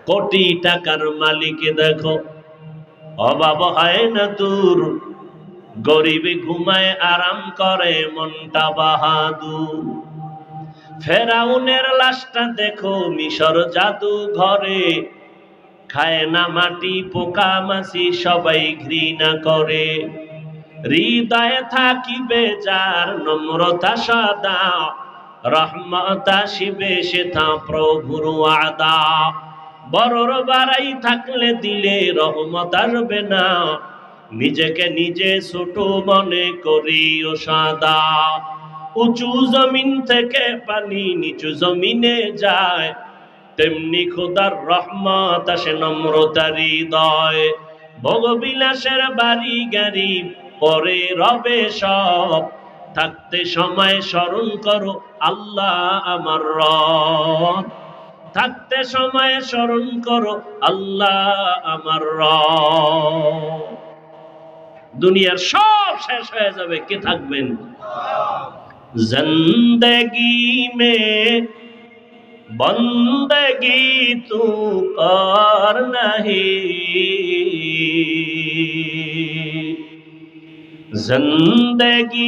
কোটি টাকার মালিক দেখো, অভাব হয় না তোর, গরিবে ঘুমায় আরাম করে মনটা বাহাদুর। ফেরাউনের লাশটা দেখো মিশর জাদু ঘরে, খায় না মাটি পোকা মাছি সবাই ঘৃণা করে। হৃদয়ে থাকিবে যার নম্রতা সদা, রহমত আসিবে সেথা প্রভুর ওয়াদা। বড়র বাড়াই থাকলে দিলে রহমত আসবে না, নিজেকে নিজে ছোট মনে করিও সাদা। উঁচু জমিন থেকে পানি নিচু জমিনে যায়, তেমনি খোদার রহমত আসে নম্রতার হৃদয়। ভোগবিলাসের বাড়ি গাড়ি পরে রবে সব, থাকতে সময় স্মরণ করো আল্লাহ আমার রব। থাকতে সময় স্মরণ করো আল্লাহ আমার রব। দুনিয়ার সব শেষ হয়ে যাবে, কে থাকবেন? জিন্দেগি মে বন্দগি তু কর নাহি, জিন্দেগি